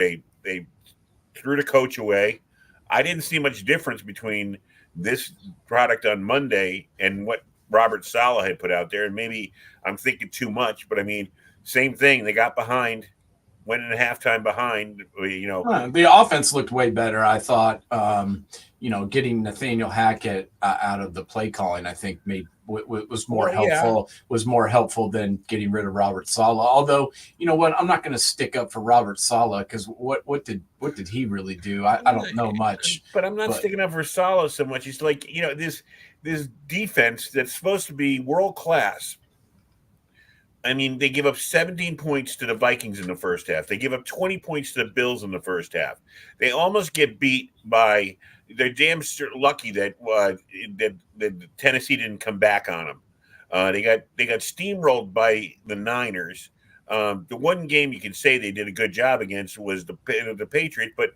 They threw the coach away. I didn't see much difference between this product on Monday and what Robert Saleh had put out there. And maybe I'm thinking too much, but I mean, same thing. They got behind, went in a halftime behind. The offense looked way better, I thought. Getting Nathaniel Hackett out of the play calling, I think, was more Well, yeah, helpful. Was more helpful than getting rid of Robert Saleh. Although, you know what, I'm not going to stick up for Robert Saleh because what did he really do? I don't know much, but I'm not but sticking up for Saleh so much. It's like this defense that's supposed to be world class. I mean, they give up 17 points to the Vikings in the first half. They give up 20 points to the Bills in the first half. They almost get beat by. They're damn lucky that Tennessee didn't come back on them. They got steamrolled by the Niners. The one game you can say they did a good job against was the Patriots, but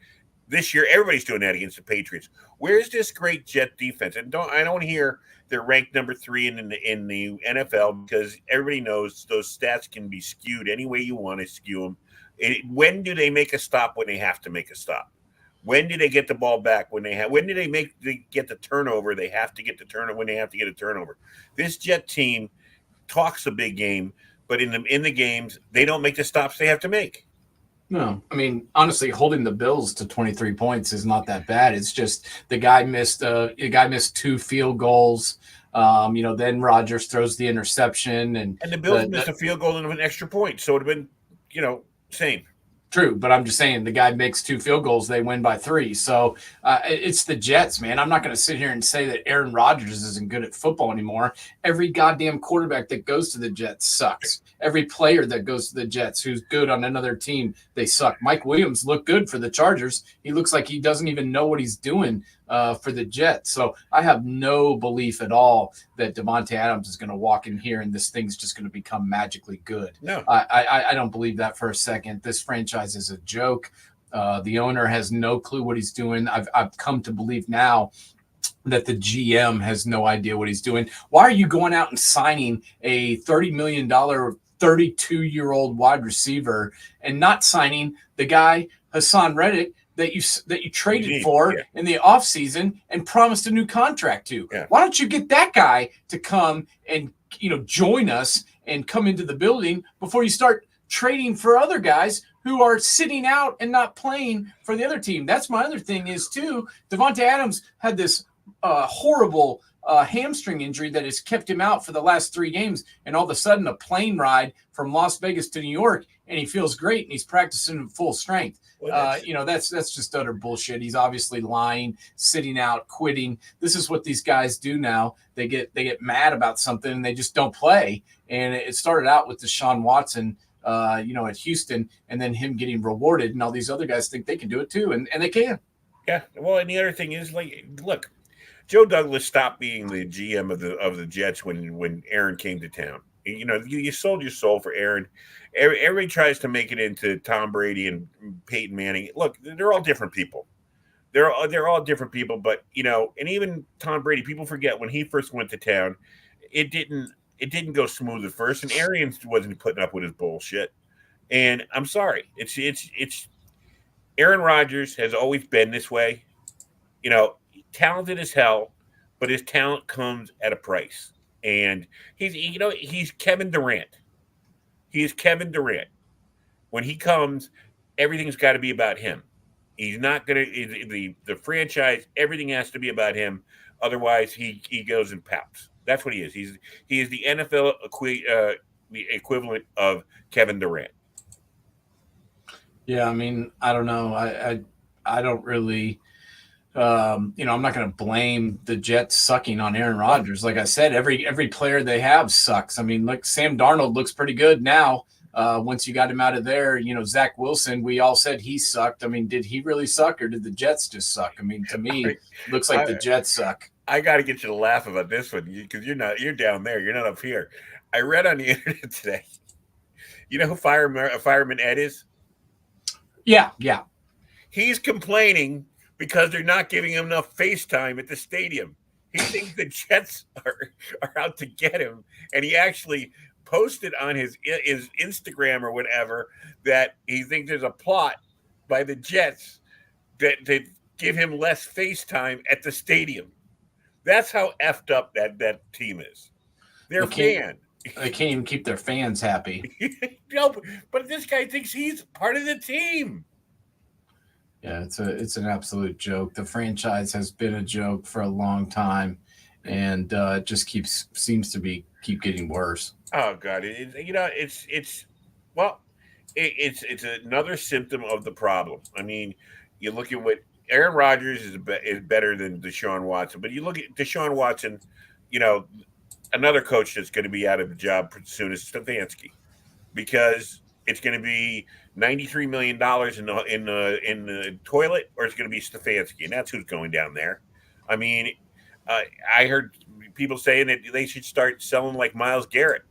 this year everybody's doing that against the Patriots. Where's this great Jet defense? And I don't hear they're ranked number 3 in the NFL because everybody knows those stats can be skewed any way you want to skew them. When do they make a stop when they have to make a stop? When do they get the ball back when they have? When do they get the turnover? They have to get the turnover when they have to get a turnover. This Jet team talks a big game, but in the games they don't make the stops they have to make. no, I mean, honestly, holding the Bills to 23 points is not that bad. It's just the guy missed 2 field goals. Then Rodgers throws the interception, and And the Bills the missed a field goal and an extra point, so it would have been, same. true, but I'm just saying the guy makes 2 field goals, they win by 3. So it's the Jets, man. I'm not going to sit here and say that Aaron Rodgers isn't good at football anymore. Every goddamn quarterback that goes to the Jets sucks. Every player that goes to the Jets who's good on another team, they suck. Mike Williams looked good for the Chargers. He looks like he doesn't even know what he's doing for the Jets. So I have no belief at all that Devontae Adams is going to walk in here and this thing's just going to become magically good. No. I don't believe that for a second. This franchise is a joke. The owner has no clue what he's doing. I've come to believe now that the GM has no idea what he's doing. Why are you going out and signing a $30 million 32-year-old wide receiver and not signing the guy Hassan Reddick that you traded for in the offseason and promised a new contract to? Yeah. Why don't you get that guy to come and join us and come into the building before you start trading for other guys who are sitting out and not playing for the other team? That's my other thing is too. Devontae Adams had this horrible hamstring injury that has kept him out for the last 3 games, and all of a sudden a plane ride from Las Vegas to New York, and he feels great and he's practicing at full strength. That's just utter bullshit. He's obviously lying, sitting out, quitting. This is what these guys do now. They get mad about something and they just don't play. And it started out with Deshaun Watson, at Houston, and then him getting rewarded, and all these other guys think they can do it too, and they can. Yeah. Well, and the other thing is, look, Joe Douglas stopped being the GM of the Jets when Aaron came to town. You sold your soul for Aaron. Everybody tries to make it into Tom Brady and Peyton Manning. Look, they're all different people. They're all different people, but and even Tom Brady, people forget when he first went to town, it didn't go smooth at first, and Arians wasn't putting up with his bullshit. And I'm sorry, it's Aaron Rodgers has always been this way. Talented as hell, but his talent comes at a price. And he's Kevin Durant. He is Kevin Durant. When he comes, everything's got to be about him. He's not gonna the franchise. Everything has to be about him. Otherwise, he goes and pouts. That's what he is. He is the NFL the equivalent of Kevin Durant. Yeah, I mean, I don't know. I don't really. I'm not going to blame the Jets sucking on Aaron Rodgers. Like I said, every player they have sucks. I mean, look, Sam Darnold looks pretty good now. Once you got him out of there, Zach Wilson, we all said he sucked. I mean, did he really suck, or did the Jets just suck? I mean, to me, it looks like the Jets suck. I got to get you to laugh about this one because you're down there. You're not up here. I read on the internet today. You know who Fireman Ed is? Yeah. He's complaining because they're not giving him enough face time at the stadium. He thinks the Jets are out to get him, and he actually posted on his Instagram or whatever that he thinks there's a plot by the Jets that give him less face time at the stadium. That's how effed up that team is. Their They can't fan. they can't even keep their fans happy. No, but this guy thinks he's part of the team. Yeah, it's an absolute joke. The franchise has been a joke for a long time, and it just seems to be keep getting worse. Oh God, it's well, it's another symptom of the problem. I mean, you look at what Aaron Rodgers is better than Deshaun Watson, but you look at Deshaun Watson, you know, another coach that's going to be out of the job soon is Stefanski because it's going to be $93 million in the toilet, or it's going to be Stefanski, and that's who's going down there. I mean, uh, I heard people saying that they should start selling like Miles Garrett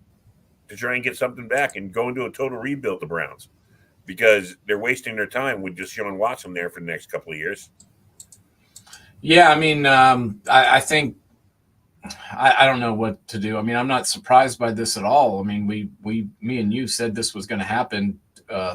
to try and get something back and go into a total rebuild. The Browns because they're wasting their time with just Deshaun Watson there for the next couple of years. Yeah, I mean, I think I don't know what to do. I mean, I'm not surprised by this at all. I mean, me and you said this was going to happen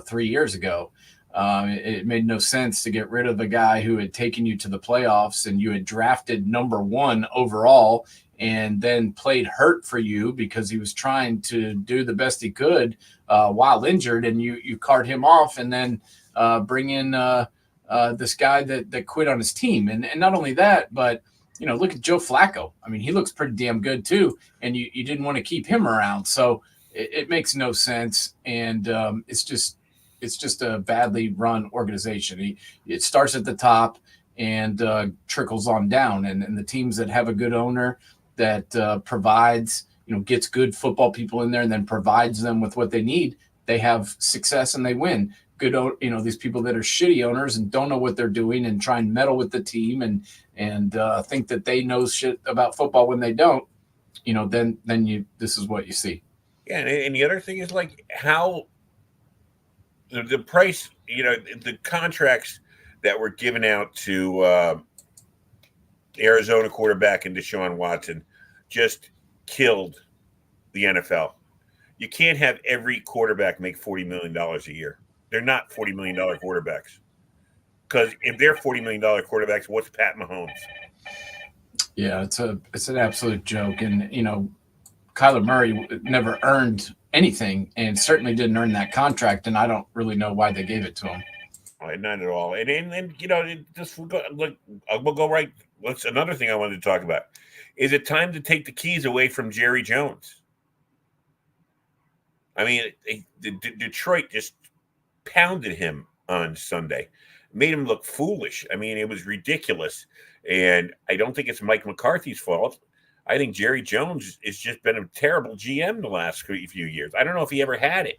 3 years ago. It made no sense to get rid of a guy who had taken you to the playoffs and you had drafted number one overall and then played hurt for you because he was trying to do the best he could while injured, and you cart him off and then bring in this guy that quit on his team. And not only that, but look at Joe Flacco. I mean, he looks pretty damn good too, and you didn't want to keep him around. So it makes no sense, and it's just a badly run organization. It starts at the top and trickles on down, and the teams that have a good owner that provides, gets good football people in there and then provides them with what they need, they have success and they win. Good, these people that are shitty owners and don't know what they're doing and try and meddle with the team and think that they know shit about football when they don't, then this is what you see. Yeah, and the other thing is like how the price, the contracts that were given out to Arizona quarterback and Deshaun Watson just killed the NFL. You can't have every quarterback make $40 million a year. They're not $40 million quarterbacks. Because if they're $40 million quarterbacks, what's Pat Mahomes? Yeah, it's an absolute joke, and Kyler Murray never earned anything, and certainly didn't earn that contract, and I don't really know why they gave it to him. Not at all. And just we'll go right. What's another thing I wanted to talk about? Is it time to take the keys away from Jerry Jones? I mean, Detroit just pounded him on Sunday, made him look foolish. I mean, it was ridiculous. And I don't think it's Mike McCarthy's fault. I think Jerry Jones has just been a terrible GM the last few years. I don't know if he ever had it,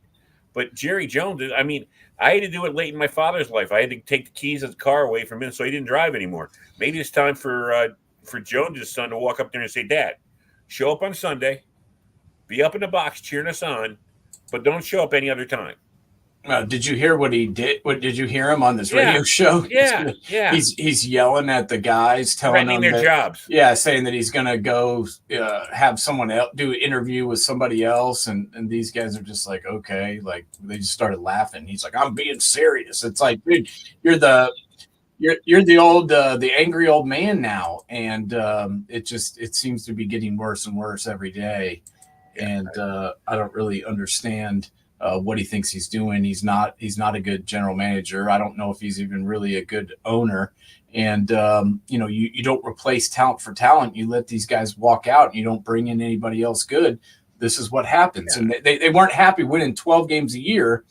but Jerry Jones, I mean, I had to do it late in my father's life. I had to take the keys of the car away from him so he didn't drive anymore. Maybe it's time for Jones' son to walk up there and say, Dad, show up on Sunday, be up in the box cheering us on, but don't show up any other time. Did you hear what he did? What did you hear him on this radio show? Yeah. He's yelling at the guys, telling them their jobs. Yeah, saying that he's going to go have someone else do an interview with somebody else, and these guys are just like, okay, like they just started laughing. He's like, I'm being serious. It's like, dude, you're the old the angry old man now, and it seems to be getting worse and worse every day, and I don't really understand. What he thinks he's doing. He's not a good general manager. I don't know if he's even really a good owner. And, you don't replace talent for talent. You let these guys walk out and you don't bring in anybody else good. This is what happens. Yeah. And they weren't happy winning 12 games a year.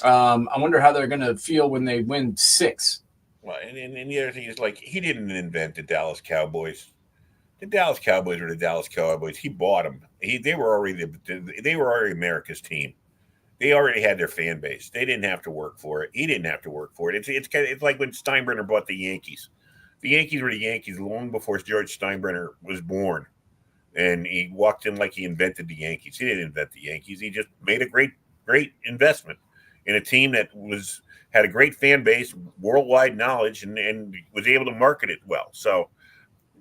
I wonder how they're going to feel when they win 6. Well, and the other thing is, like, he didn't invent the Dallas Cowboys. The Dallas Cowboys were the Dallas Cowboys. He bought them. They were already America's team. They already had their fan base. They didn't have to work for it. He didn't have to work for it. It's like when Steinbrenner bought the Yankees. The Yankees were the Yankees long before George Steinbrenner was born. And he walked in like he invented the Yankees. He didn't invent the Yankees. He just made a great investment in a team that had a great fan base, worldwide knowledge, and was able to market it well. So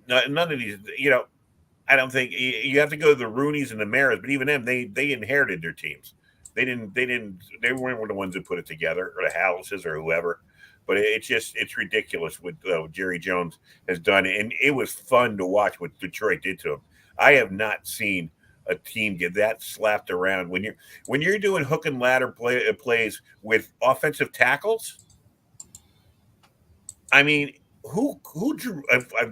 none of these, I don't think you have to go to the Rooneys and the Maras, but even them, they inherited their teams. They weren't the ones who put it together, or the Hallises or whoever. but it's ridiculous what Jerry Jones has done, and it was fun to watch what Detroit did to him. I have not seen a team get that slapped around when you're doing hook and ladder plays with offensive tackles. I mean, who drew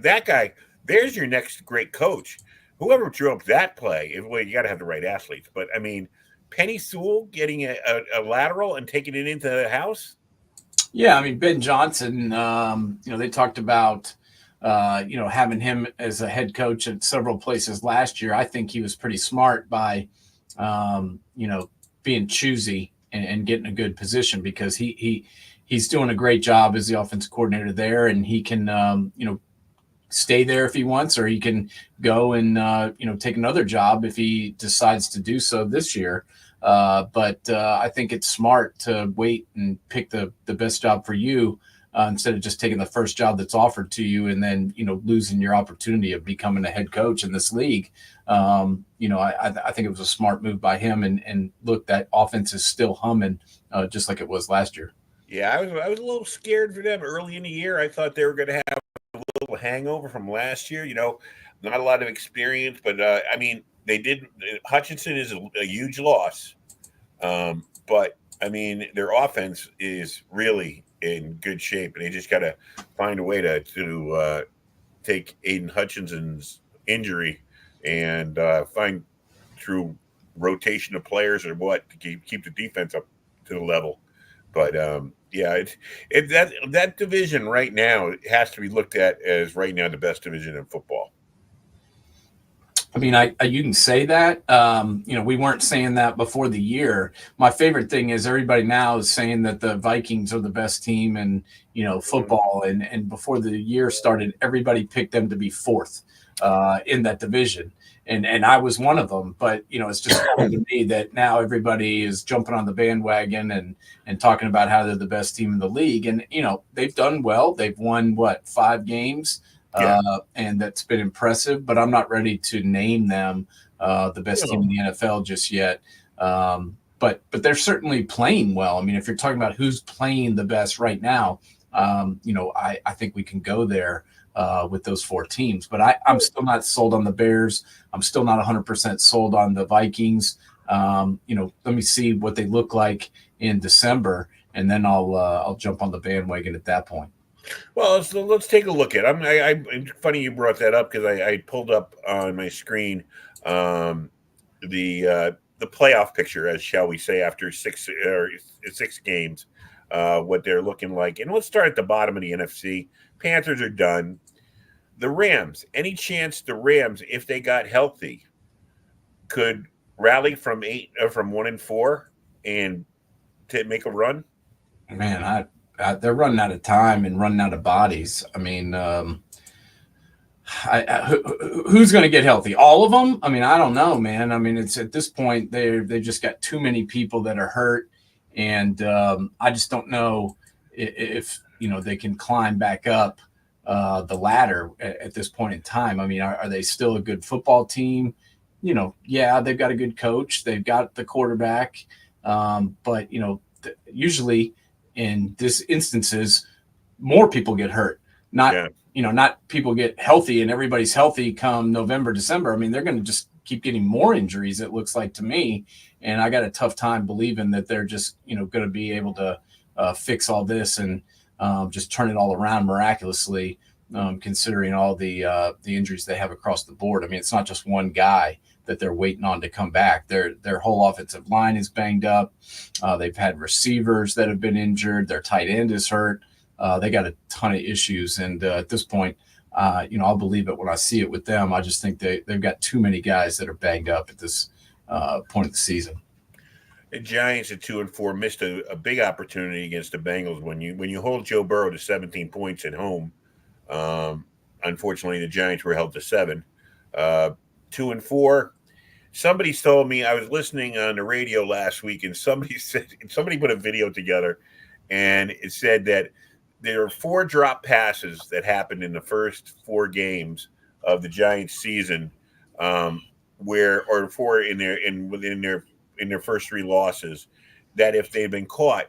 that guy? There's your next great coach. Whoever drew up that play, well, you got to have the right athletes. But I mean, Penny Sewell getting a lateral and taking it into the house. Yeah, I mean Ben Johnson. They talked about having him as a head coach at several places last year. I think he was pretty smart by being choosy and getting a good position because he's doing a great job as the offensive coordinator there, and he can stay there if he wants, or he can go and take another job if he decides to do so this year. But I think it's smart to wait and pick the best job for you instead of just taking the first job that's offered to you and then losing your opportunity of becoming a head coach in this league. I think it was a smart move by him. And look, that offense is still humming just like it was last year. Yeah, I was a little scared for them early in the year. I thought they were going to have a little hangover from last year. Not a lot of experience, but I mean, they did. Hutchinson is a huge loss, but I mean, their offense is really in good shape, and they just got to find a way to take Aiden Hutchinson's injury and find through rotation of players or what to keep the defense up to the level. But that division right now has to be looked at as right now the best division in football. I mean, you can say that. We weren't saying that before the year. My favorite thing is everybody now is saying that the Vikings are the best team in football, and before the year started, everybody picked them to be fourth in that division, and I was one of them. But it's just funny to me that now everybody is jumping on the bandwagon and talking about how they're the best team in the league, and they've done well. They've won 5 games. Yeah. And that's been impressive, but I'm not ready to name them the best team in the NFL just yet. But they're certainly playing well. I mean, if you're talking about who's playing the best right now, I think we can go there with those 4 teams. But I'm still not sold on the Bears. I'm still not 100% sold on the Vikings. Let me see what they look like in December, and then I'll jump on the bandwagon at that point. Well, let's take a look at. I'm funny you brought that up because I pulled up on my screen the playoff picture, as shall we say, after 6 games, what they're looking like. And let's start at the bottom of the NFC. Panthers are done. The Rams. Any chance the Rams, if they got healthy, could rally from 1-4 and to make a run? Man, they're running out of time and running out of bodies. I mean, who's going to get healthy? All of them? I mean, I don't know, man. I mean, it's at this point they just got too many people that are hurt, and I just don't know if they can climb back up the ladder at this point in time. I mean, are they still a good football team? Yeah, they've got a good coach, they've got the quarterback, but usually in this instances, more people get hurt, not people get healthy and everybody's healthy come November, December. I mean, they're going to just keep getting more injuries, it looks like to me. And I got a tough time believing that they're just, going to be able to fix all this and just turn it all around miraculously, considering all the injuries they have across the board. I mean, it's not just one guy that they're waiting on to come back. Their whole offensive line is banged up. They've had receivers that have been injured. Their tight end is hurt. They got a ton of issues. And at this point, I'll believe it when I see it with them. I just think they've got too many guys that are banged up at this point of the season. The Giants at 2-4 missed a big opportunity against the Bengals when you hold Joe Burrow to 17 points at home. Unfortunately, the Giants were held to 7. 2-4. Somebody told me, I was listening on the radio last week, and somebody put a video together, and it said that there are 4 drop passes that happened in the first 4 games of the Giants season, or 4 within their first 3 losses, that if they'd been caught,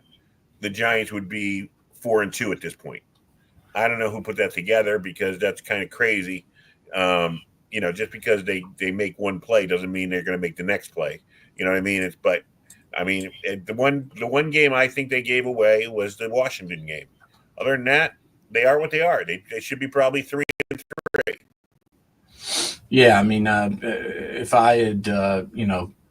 the Giants would be 4-2 at this point. I don't know who put that together because that's kind of crazy. Just because they make one play doesn't mean they're going to make the next play. You know what I mean? The one game I think they gave away was the Washington game. Other than that, they are what they are. They should be probably 3-3. Yeah, I mean, if I had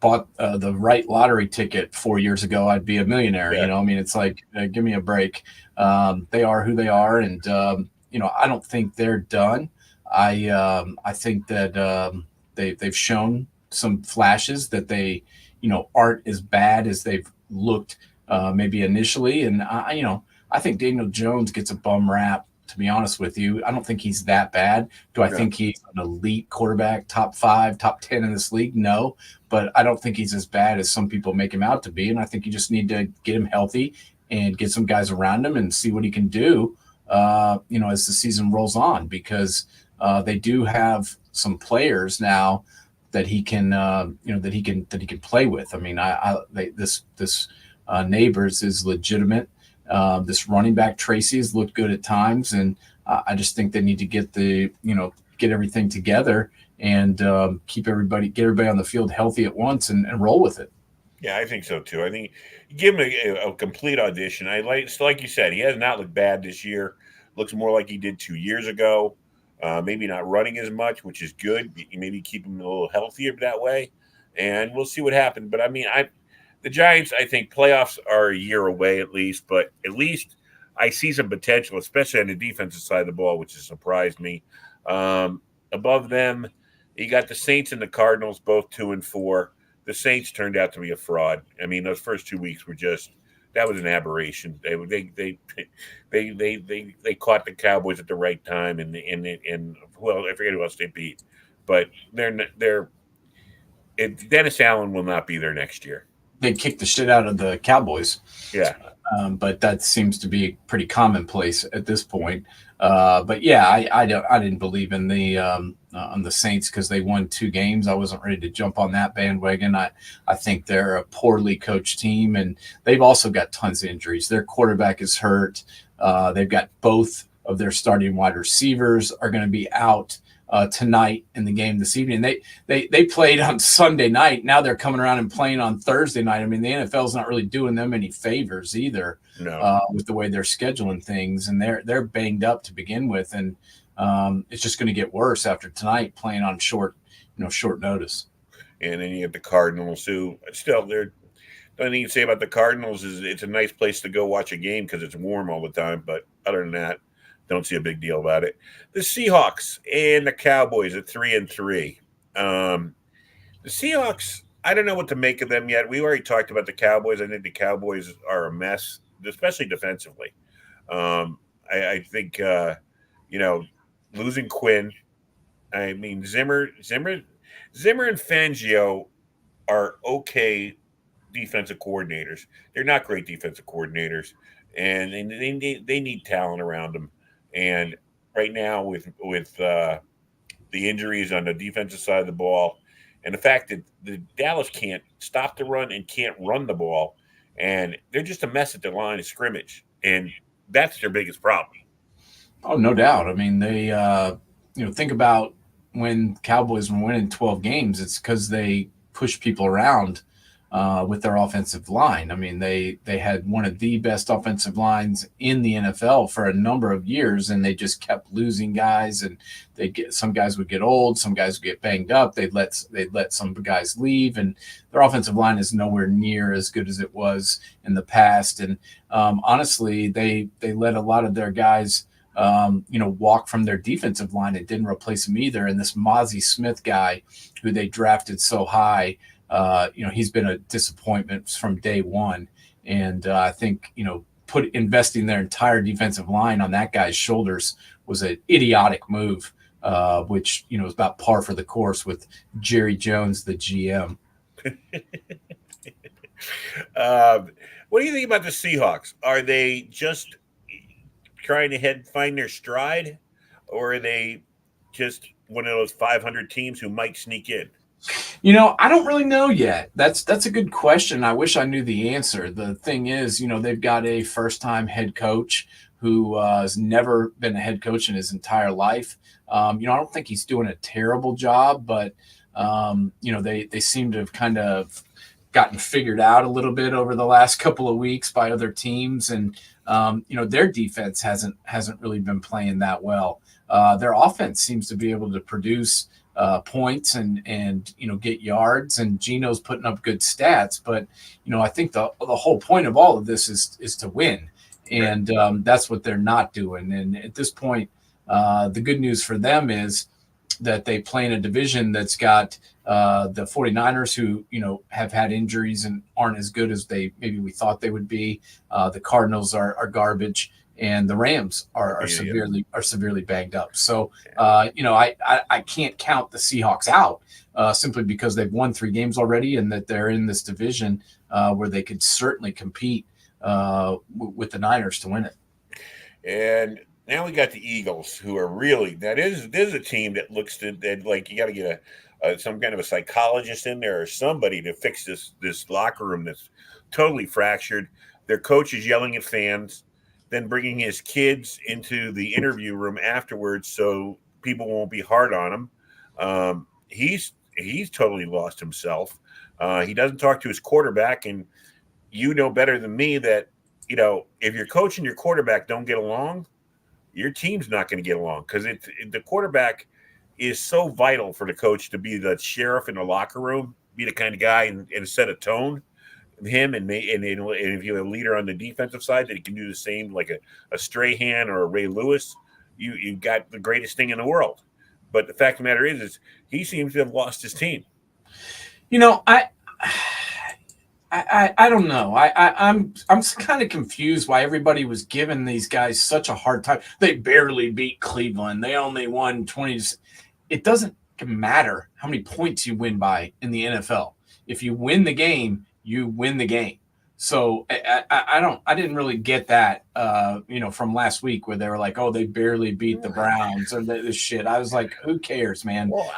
bought the right lottery ticket 4 years ago, I'd be a millionaire. Yeah. I mean, it's like, give me a break. They are who they are, and I don't think they're done. I think that they've shown some flashes that they aren't as bad as they've looked maybe initially, and I think Daniel Jones gets a bum rap. To be honest with you, I don't think he's that bad. Do I think he's an elite quarterback, top 5, top 10 in this league? No, but I don't think he's as bad as some people make him out to be. And I think you just need to get him healthy and get some guys around him and see what he can do, as the season rolls on, because they do have some players now that he can, that he can play with. I mean, this Neighbors is legitimate. This running back Tracy has looked good at times, and I just think they need to get everything together and get everybody on the field healthy at once and roll with it. Yeah, I think so too. I think give him a complete audition. Like you said, he has not looked bad this year. Looks more like he did 2 years ago. Maybe not running as much, which is good. Maybe keep him a little healthier that way, and we'll see what happens. But I mean, the Giants, I think playoffs are a year away at least, but at least I see some potential, especially on the defensive side of the ball, which has surprised me. Above them, you got the Saints and the Cardinals, both 2-4. The Saints turned out to be a fraud. I mean, those first 2 weeks were that was an aberration. They caught the Cowboys at the right time, and well, I forget who else they beat, but Dennis Allen will not be there next year. They kicked the shit out of the Cowboys. Yeah. But that seems to be pretty commonplace at this point. But yeah, I didn't believe in on the Saints because they won 2 games. I wasn't ready to jump on that bandwagon. I think they're a poorly coached team, and they've also got tons of injuries. Their quarterback is hurt. They've got both of their starting wide receivers are going to be out tonight in the game this evening. They played on Sunday night. Now they're coming around and playing on Thursday night. I mean, the NFL's not really doing them any favors either. No. With the way they're scheduling things, and they're banged up to begin with, and it's just going to get worse after tonight playing on short notice. And then you get the Cardinals, who still the only thing you can say about the Cardinals is it's a nice place to go watch a game because it's warm all the time. But other than that, don't see a big deal about it. The Seahawks and the Cowboys at 3-3. The Seahawks, I don't know what to make of them yet. We already talked about the Cowboys. I think the Cowboys are a mess, especially defensively. I think losing Quinn. I mean Zimmer and Fangio are okay defensive coordinators. They're not great defensive coordinators, and they need talent around them. And right now, with the injuries on the defensive side of the ball, and the fact that the Dallas can't stop the run and can't run the ball, and they're just a mess at the line of scrimmage, and that's their biggest problem. Oh, no doubt. I mean, they think about when Cowboys were winning 12 games. It's because they push people around with their offensive line. I mean, they had one of the best offensive lines in the NFL for a number of years, and they just kept losing guys. And some guys would get old, some guys would get banged up. They'd let some guys leave, and their offensive line is nowhere near as good as it was in the past. And honestly, they let a lot of their guys walk from their defensive line and didn't replace him either. And this Mozzie Smith guy, who they drafted so high, he's been a disappointment from day one. And I think, investing their entire defensive line on that guy's shoulders was an idiotic move, which, is about par for the course with Jerry Jones, the GM. What do you think about the Seahawks? Are they just trying to find their stride, or are they just one of those 500 teams who might sneak in? I don't really know yet. That's a good question. I wish I knew the answer. The thing is, they've got a first-time head coach who has never been a head coach in his entire life. I don't think he's doing a terrible job, but they seem to have kind of gotten figured out a little bit over the last couple of weeks by other teams, and their defense hasn't really been playing that well. Their offense seems to be able to produce points and get yards, and Geno's putting up good stats. But I think the whole point of all of this is to win, and that's what they're not doing. And at this point, the good news for them is that they play in a division that's got the 49ers, who have had injuries and aren't as good as maybe we thought they would be. The Cardinals are garbage, and the Rams are severely banged up. So I can't count the Seahawks out simply because they've won 3 games already, and that they're in this division where they could certainly compete with the Niners to win it. And now we got the Eagles, who are really this is a team that looks that like you got to get some kind of a psychologist in there or somebody to fix this locker room that's totally fractured. Their coach is yelling at fans, then bringing his kids into the interview room afterwards so people won't be hard on him. He's totally lost himself. He doesn't talk to his quarterback, and you know better than me that if your coach and your quarterback don't get along, your team's not going to get along, because the quarterback is so vital for the coach to be the sheriff in the locker room, be the kind of guy and set a tone. Him and if you have a leader on the defensive side that he can do the same, like a Strahan or a Ray Lewis, you got the greatest thing in the world. But the fact of the matter is he seems to have lost his team. I don't know. I'm kind of confused why everybody was giving these guys such a hard time. They barely beat Cleveland. They only won 20. It doesn't matter how many points you win by in the NFL. If you win the game, you win the game. So I didn't really get that, from last week where they were like, oh, they barely beat the Browns or this shit. I was like, who cares, man? Well,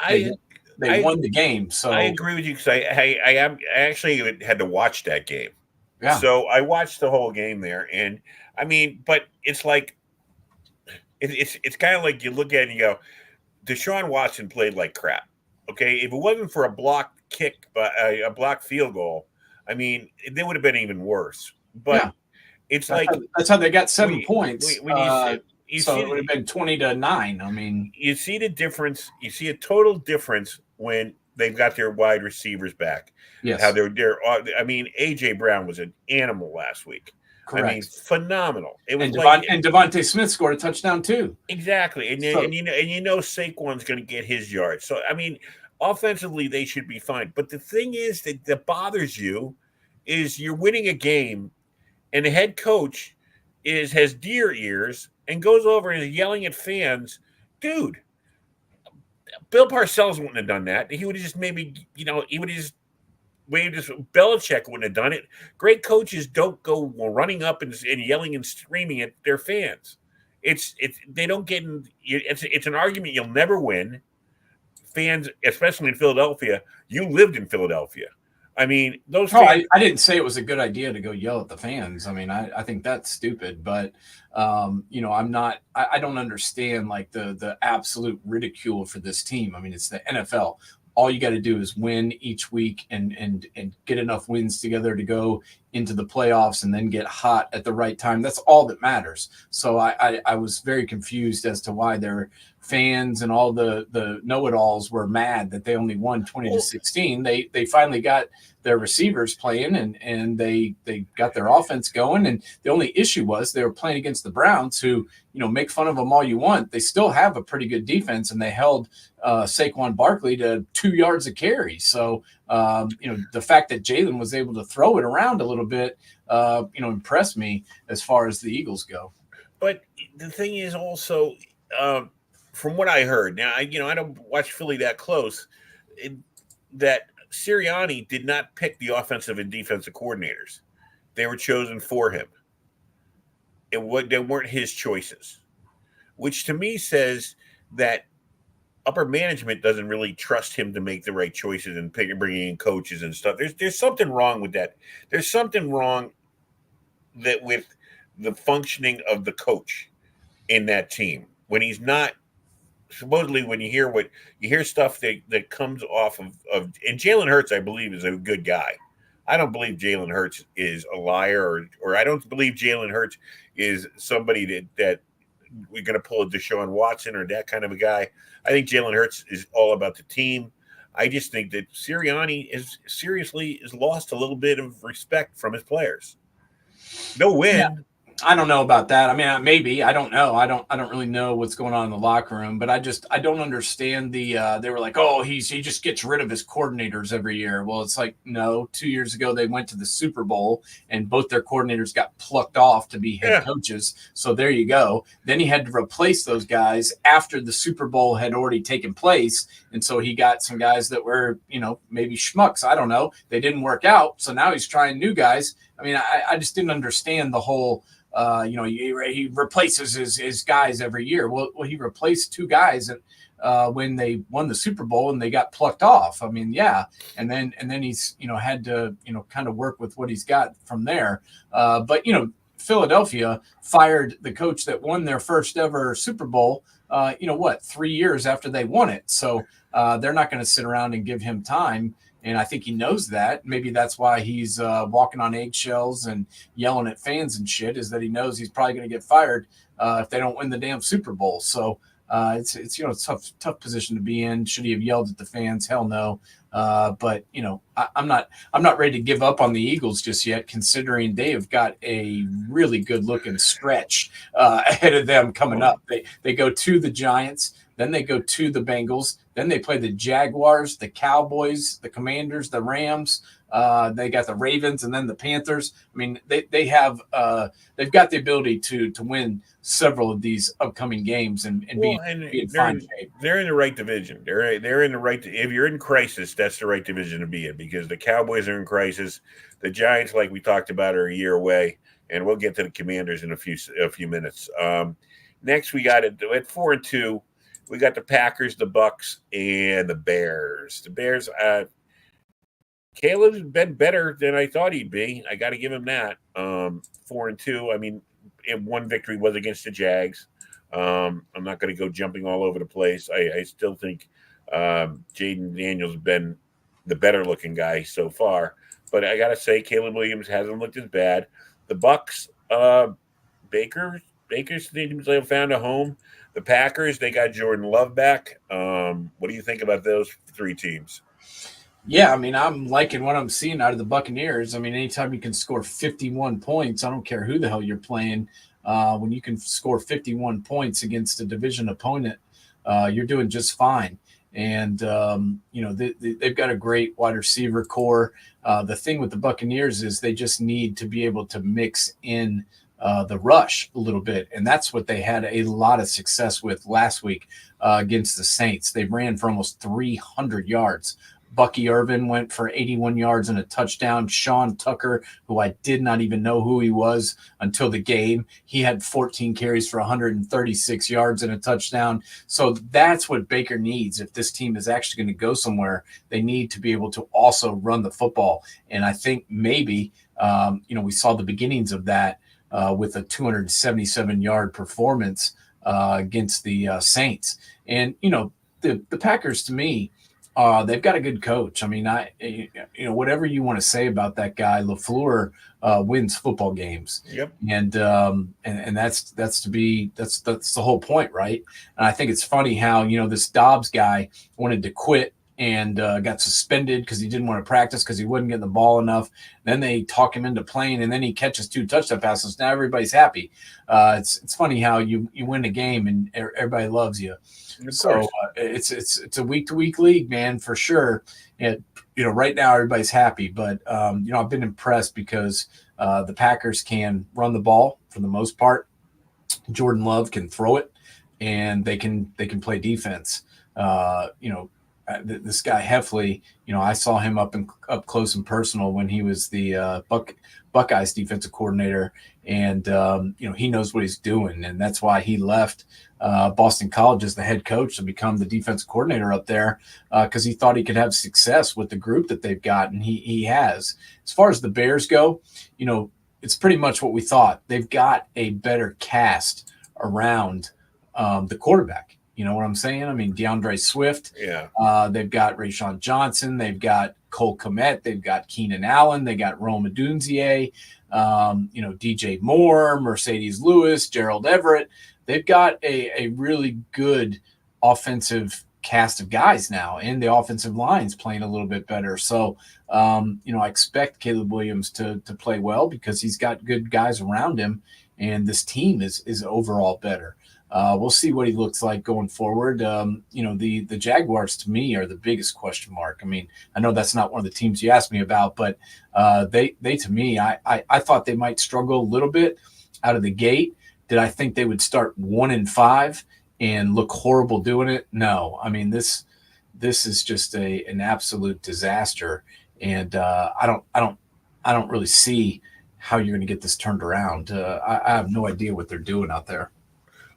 they won the game. So I agree with you, because I actually had to watch that game. Yeah. So I watched the whole game there, and I mean, but it's like it's kind of like you look at it and you go, Deshaun Watson played like crap. Okay, if it wasn't for a blocked kick, a blocked field goal, I mean, they would have been even worse. But it's that's how they got 7 points. So it would have been 20-9. I mean, you see the difference. You see a total difference when they've got their wide receivers back. Yes. How they're. I mean, AJ Brown was an animal last week. Correct. I mean, phenomenal. It was and Devontae Smith scored a touchdown too. Exactly, and Saquon's going to get his yards. So I mean, offensively they should be fine. But the thing is that bothers you is you're winning a game, and the head coach has deer ears and goes over and is yelling at fans. Dude, Bill Parcells wouldn't have done that. He would have just he would have just waved his. Belichick wouldn't have done it. Great coaches don't go running up and yelling and screaming at their fans. They don't get in. It's an argument you'll never win. Fans, especially in Philadelphia, you lived in Philadelphia. I mean, those. I didn't say it was a good idea to go yell at the fans. I mean, I think that's stupid. But I'm not. I don't understand like the absolute ridicule for this team. I mean, it's the NFL. All you got to do is win each week and get enough wins together to go into the playoffs and then get hot at the right time. That's all that matters. So I was very confused as to why their fans and all the know-it-alls were mad that they only won 20-16. They finally got their receivers playing and they got their offense going. And the only issue was they were playing against the Browns, who, make fun of them all you want. They still have a pretty good defense, and they held Saquon Barkley to 2 yards a carry. So, the fact that Jalen was able to throw it around a little bit, impressed me as far as the Eagles go. But the thing is also, from what I heard, now, I don't watch Philly that close, that Sirianni did not pick the offensive and defensive coordinators. They were chosen for him. They weren't his choices, which to me says that upper management doesn't really trust him to make the right choices and bringing in coaches and stuff. There's something wrong with that. There's something wrong that with the functioning of the coach in that team when he's not supposedly when you hear stuff that comes off of and Jalen Hurts, I believe, is a good guy. I don't believe Jalen Hurts is a liar or I don't believe Jalen Hurts is somebody that we're going to pull a Deshaun Watson or that kind of a guy. I think Jalen Hurts is all about the team. I just think that Sirianni is lost a little bit of respect from his players. No win. Yeah. I don't know about that. I mean, maybe I don't know. I don't really know what's going on in the locker room, but I don't understand the. They were like, oh, he just gets rid of his coordinators every year. Well, it's like no. 2 years ago, they went to the Super Bowl, and both their coordinators got plucked off to be head coaches. So there you go. Then he had to replace those guys after the Super Bowl had already taken place, and so he got some guys that were maybe schmucks. I don't know. They didn't work out, so now he's trying new guys. I mean, I just didn't understand the whole. He replaces his guys every year. Well, he replaced two guys when they won the Super Bowl and they got plucked off. I mean, yeah, and then he's had to kind of work with what he's got from there. But Philadelphia fired the coach that won their first ever Super Bowl. 3 years after they won it. So they're not going to sit around and give him time. And I think he knows that. Maybe that's why he's walking on eggshells and yelling at fans and shit, is that he knows he's probably going to get fired if they don't win the damn Super Bowl. So it's a tough position to be in. Should he have yelled at the fans? Hell no. But I'm not ready to give up on the Eagles just yet, considering they have got a really good looking stretch ahead of them coming up. They go to the Giants. Then they go to the Bengals. Then they play the Jaguars, the Cowboys, the Commanders, the Rams. They got the Ravens and then the Panthers. I mean, they've got the ability to win several of these upcoming games and be in fine shape. They're in the right division. They're in the right. If you're in crisis, that's the right division to be in because the Cowboys are in crisis. The Giants, like we talked about, are a year away, and we'll get to the Commanders in a few minutes. Next, we got it at 4-2. We got the Packers, the Bucks, and the Bears. The Bears, Caleb's been better than I thought he'd be. I got to give him that. 4-2. I mean, one victory was against the Jags. I'm not going to go jumping all over the place. I still think Jaden Daniels has been the better-looking guy so far. But I got to say, Caleb Williams hasn't looked as bad. The Bucks, Baker's team found a home. The Packers, they got Jordan Love back. What do you think about those three teams? Yeah, I mean, I'm liking what I'm seeing out of the Buccaneers. I mean, anytime you can score 51 points, I don't care who the hell you're playing. When you can score 51 points against a division opponent, you're doing just fine. And, they've got a great wide receiver core. The thing with the Buccaneers is they just need to be able to mix in the rush a little bit. And that's what they had a lot of success with last week against the Saints. They ran for almost 300 yards. Bucky Irvin went for 81 yards and a touchdown. Sean Tucker, who I did not even know who he was until the game, he had 14 carries for 136 yards and a touchdown. So that's what Baker needs. If this team is actually going to go somewhere, they need to be able to also run the football. And I think maybe, we saw the beginnings of that with a 277-yard performance against the Saints. And, the Packers, to me, they've got a good coach. I mean, whatever you want to say about that guy, LaFleur wins football games. Yep. And that's the whole point, right? And I think it's funny how, this Dobbs guy wanted to quit and got suspended because he didn't want to practice because he wasn't getting the ball enough. Then they talk him into playing, and then he catches 2 touchdown passes. Now everybody's happy. It's funny how you win a game and everybody loves you. So it's a week-to-week league, man, for sure. And right now everybody's happy, but I've been impressed because the Packers can run the ball for the most part. Jordan Love can throw it, and they can play defense. this guy Heffley, I saw him up close and personal when he was the Buckeyes defensive coordinator, and he knows what he's doing, and that's why he left Boston College as the head coach to become the defensive coordinator up there, because he thought he could have success with the group that they've got, and he has. As far as the Bears go, it's pretty much what we thought. They've got a better cast around the quarterback. You know what I'm saying? I mean, DeAndre Swift. Yeah. They've got Rayshawn Johnson. They've got Cole Kmet. They've got Keenan Allen. They got Rome Odunze. DJ Moore, Mercedes Lewis, Gerald Everett. They've got a really good offensive cast of guys now, and the offensive line's playing a little bit better. So, I expect Caleb Williams to play well because he's got good guys around him, and this team is overall better. We'll see what he looks like going forward. The Jaguars to me are the biggest question mark. I mean, I know that's not one of the teams you asked me about, but they to me, I thought they might struggle a little bit out of the gate. Did I think they would start 1-5 and look horrible doing it? No. I mean, this is just an absolute disaster, and I don't really see how you're going to get this turned around. I have no idea what they're doing out there.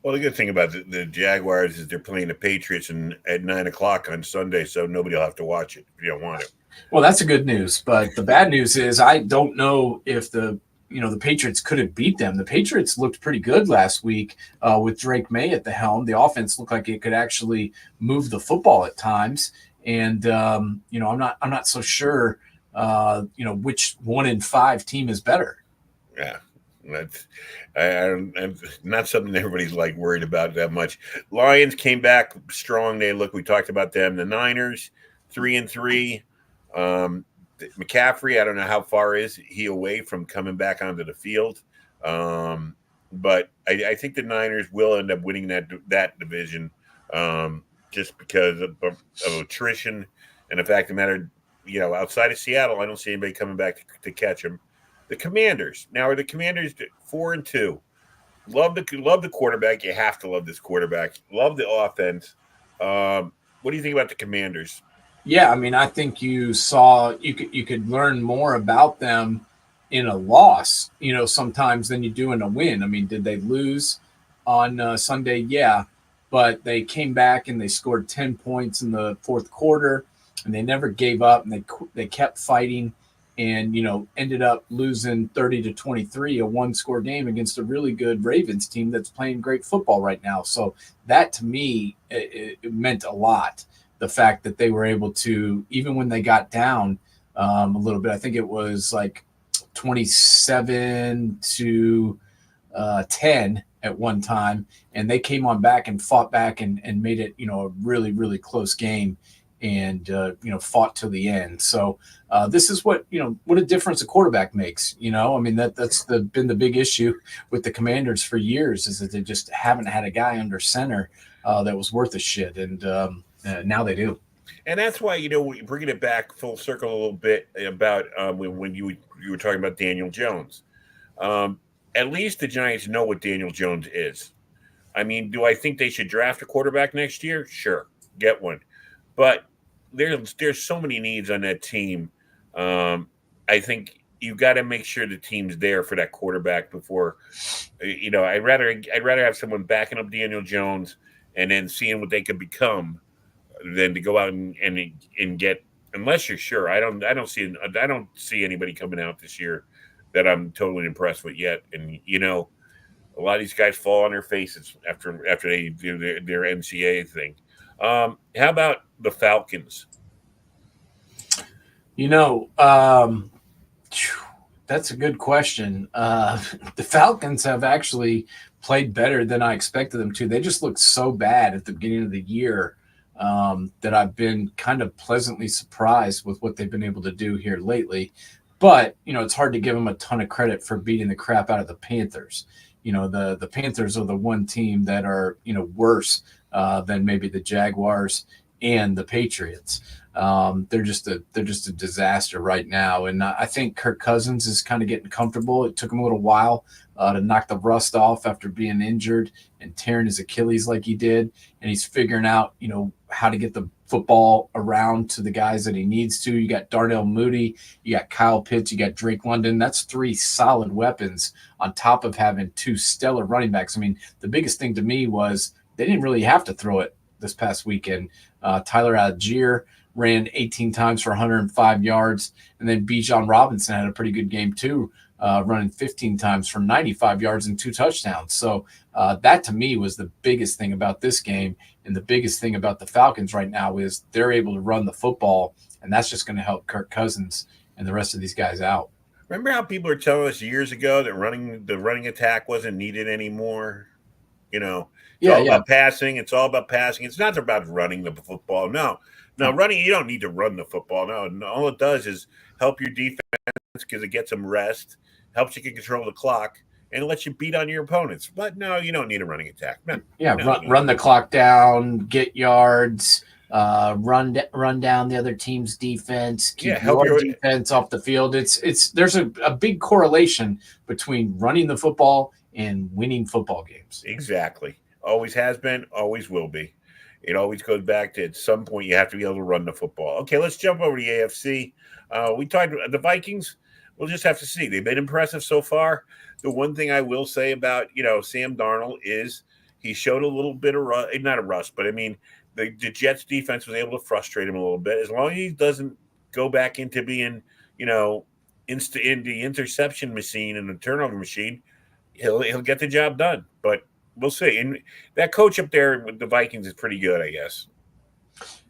Well, the good thing about the Jaguars is they're playing the Patriots at 9:00 on Sunday, so nobody will have to watch it if you don't want it. Well, that's a good news, but the bad news is I don't know if the Patriots couldn't beat them. The Patriots looked pretty good last week with Drake May at the helm. The offense looked like it could actually move the football at times, and I'm not so sure which 1-5 team is better. Yeah. That's not something everybody's worried about that much. Lions came back strong. We talked about them. The Niners 3-3. McCaffrey, I don't know how far is he away from coming back onto the field. But I think the Niners will end up winning that division just because of attrition and the fact of the matter, outside of Seattle, I don't see anybody coming back to catch them. The Commanders. Now, are the Commanders 4-2? Love the quarterback. You have to love this quarterback. Love the offense. What do you think about the Commanders? Yeah, I mean, I think you could learn more about them in a loss, sometimes than you do in a win. I mean, did they lose on Sunday? Yeah, but they came back and they scored 10 points in the fourth quarter, and they never gave up, and they kept fighting. And, ended up losing 30-23, a one-score game against a really good Ravens team that's playing great football right now. So that, to me, it meant a lot, the fact that they were able to, even when they got down a little bit, I think it was 27-10 at one time, and they came on back and fought back and made it, a really, really close game. And fought to the end. So this is what a difference a quarterback makes. I mean that's been the big issue with the Commanders for years, is that they just haven't had a guy under center that was worth a shit, and now they do. And that's why bringing it back full circle a little bit about when you were talking about Daniel Jones. At least the Giants know what Daniel Jones is. I mean, do I think they should draft a quarterback next year? Sure, get one. But there's so many needs on that team. I think you got to make sure the team's there for that quarterback before. I'd rather have someone backing up Daniel Jones and then seeing what they could become than to go out and get. Unless you're sure, I don't see anybody coming out this year that I'm totally impressed with yet. And a lot of these guys fall on their faces after they do their NCAA thing. How about the Falcons? That's a good question. The Falcons have actually played better than I expected them to. They just looked so bad at the beginning of the year that I've been kind of pleasantly surprised with what they've been able to do here lately. But, it's hard to give them a ton of credit for beating the crap out of the Panthers. The Panthers are the one team that are, worse than maybe the Jaguars and the Patriots. They're just a disaster right now, and I think Kirk Cousins is kind of getting comfortable. It took him a little while to knock the rust off after being injured and tearing his Achilles like he did, and he's figuring out how to get the football around to the guys that he needs to. You got Darnell Mooney, you got Kyle Pitts, you got Drake London. That's three solid weapons on top of having two stellar running backs. I mean, the biggest thing to me was they didn't really have to throw it this past weekend. Tyler Algier ran 18 times for 105 yards, and then Bijan Robinson had a pretty good game too, running 15 times for 95 yards and 2 touchdowns. So that to me was the biggest thing about this game, and the biggest thing about the Falcons right now is they're able to run the football, and that's just going to help Kirk Cousins and the rest of these guys out. Remember how people were telling us years ago that the running attack wasn't needed anymore? It's all about passing. It's all about passing. It's not about running the football. No, running, you don't need to run the football. No, all it does is help your defense because it gets them rest, helps you control the clock, and it lets you beat on your opponents. But no, you don't need a running attack. No, run the clock down, get yards, run down the other team's defense, keep your defense off the field. There's a big correlation between running the football and winning football games. Exactly. Always has been, always will be. It always goes back to at some point you have to be able to run the football. Okay, let's jump over to the AFC. We talked about the Vikings. We'll just have to see. They've been impressive so far. The one thing I will say about, Sam Darnold is he showed a little bit of not a rust, but I mean, the Jets defense was able to frustrate him a little bit. As long as he doesn't go back into being, in the interception machine and the turnover machine, he'll get the job done. But we'll see. And that coach up there with the Vikings is pretty good, I guess.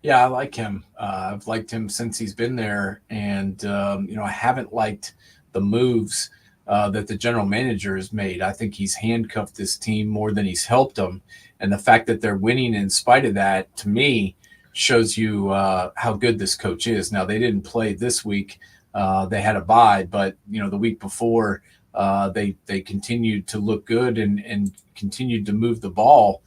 Yeah, I like him. I've liked him since he's been there. And, I haven't liked the moves that the general manager has made. I think he's handcuffed this team more than he's helped them. And the fact that they're winning in spite of that, to me, shows you how good this coach is. Now, they didn't play this week. They had a bye, but, the week before, they continued to look good and continued to move the ball.